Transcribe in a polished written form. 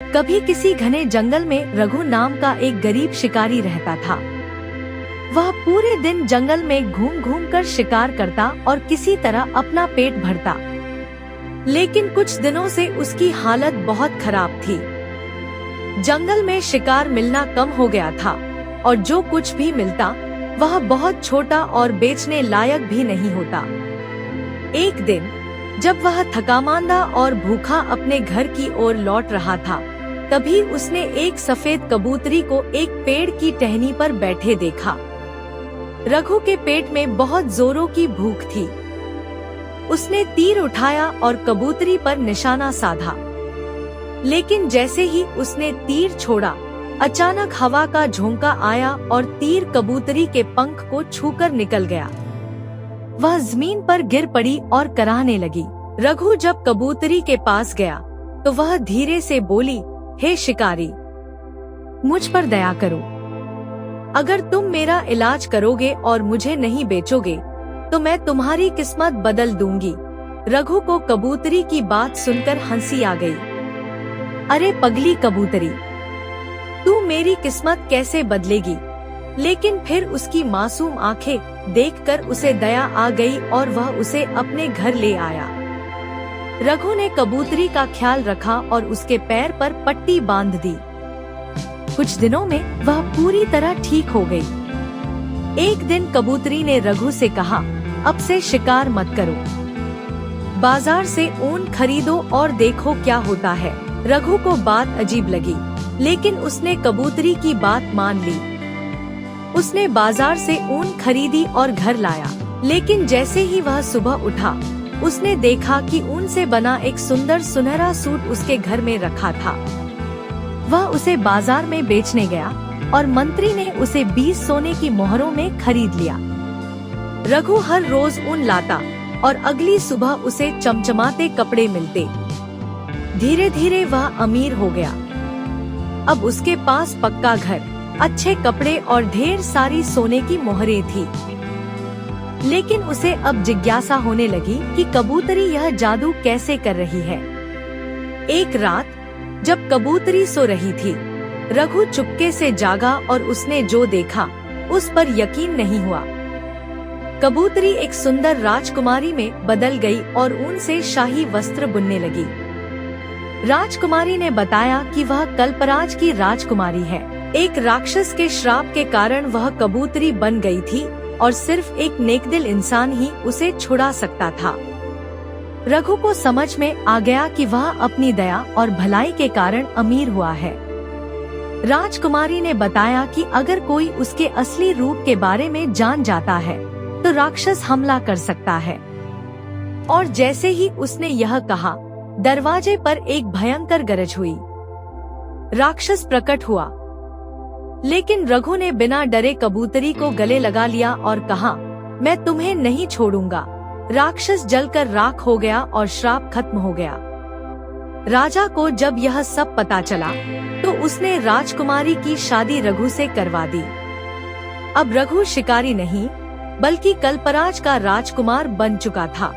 कभी किसी घने जंगल में रघु नाम का एक गरीब शिकारी रहता था। वह पूरे दिन जंगल में घूम घूम कर शिकार करता और किसी तरह अपना पेट भरता। लेकिन कुछ दिनों से उसकी हालत बहुत खराब थी। जंगल में शिकार मिलना कम हो गया था और जो कुछ भी मिलता वह बहुत छोटा और बेचने लायक भी नहीं होता। एक दिन जब वह थकामांदा और भूखा अपने घर की ओर लौट रहा था, तभी उसने एक सफेद कबूतरी को एक पेड़ की टहनी पर बैठे देखा। रघु के पेट में बहुत जोरों की भूख थी। उसने तीर उठाया और कबूतरी पर निशाना साधा। लेकिन जैसे ही उसने तीर छोड़ा, अचानक हवा का झोंका आया और तीर कबूतरी के पंख को छूकर निकल गया। वह जमीन पर गिर पड़ी और कराहने लगी। रघु जब कबूतरी के पास गया तो वह धीरे से बोली, हे शिकारी, मुझ पर दया करो। अगर तुम मेरा इलाज करोगे और मुझे नहीं बेचोगे तो मैं तुम्हारी किस्मत बदल दूंगी। रघु को कबूतरी की बात सुनकर हंसी आ गई। अरे पगली कबूतरी, तू मेरी किस्मत कैसे बदलेगी? लेकिन फिर उसकी मासूम आंखें देखकर उसे दया आ गई और वह उसे अपने घर ले आया। रघु ने कबूतरी का ख्याल रखा और उसके पैर पर पट्टी बांध दी। कुछ दिनों में वह पूरी तरह ठीक हो गई। एक दिन कबूतरी ने रघु से कहा, अब से शिकार मत करो, बाजार से ऊन खरीदो और देखो क्या होता है। रघु को बात अजीब लगी, लेकिन उसने कबूतरी की बात मान ली। उसने बाजार से ऊन खरीदी और घर लाया। लेकिन जैसे ही वह सुबह उठा, उसने देखा कि ऊन से बना एक सुंदर सुनहरा सूट उसके घर में रखा था। वह उसे बाजार में बेचने गया और मंत्री ने उसे 20 सोने की मोहरों में खरीद लिया। रघु हर रोज ऊन लाता और अगली सुबह उसे चमचमाते कपड़े मिलते। धीरे धीरे वह अमीर हो गया। अब उसके पास पक्का घर, अच्छे कपड़े और ढेर सारी सोने की मोहरें थी। लेकिन उसे अब जिज्ञासा होने लगी कि कबूतरी यह जादू कैसे कर रही है। एक रात जब कबूतरी सो रही थी, रघु चुपके से जागा और उसने जो देखा उस पर यकीन नहीं हुआ। कबूतरी एक सुंदर राजकुमारी में बदल गई और ऊन से शाही वस्त्र बुनने लगी। राजकुमारी ने बताया कि वह कल्पराज की राजकुमारी है। एक राक्षस के श्राप के कारण वह कबूतरी बन गई थी और सिर्फ एक नेकदिल इंसान ही उसे छुड़ा सकता था। रघु को समझ में आ गया कि वह अपनी दया और भलाई के कारण अमीर हुआ है। राजकुमारी ने बताया कि अगर कोई उसके असली रूप के बारे में जान जाता है तो राक्षस हमला कर सकता है। और जैसे ही उसने यह कहा, दरवाजे पर एक भयंकर गरज हुई। राक्षस प्रकट हुआ, लेकिन रघु ने बिना डरे कबूतरी को गले लगा लिया और कहा, मैं तुम्हें नहीं छोड़ूंगा। राक्षस जलकर राख हो गया और श्राप खत्म हो गया। राजा को जब यह सब पता चला तो उसने राजकुमारी की शादी रघु से करवा दी। अब रघु शिकारी नहीं बल्कि कल्पराज का राजकुमार बन चुका था।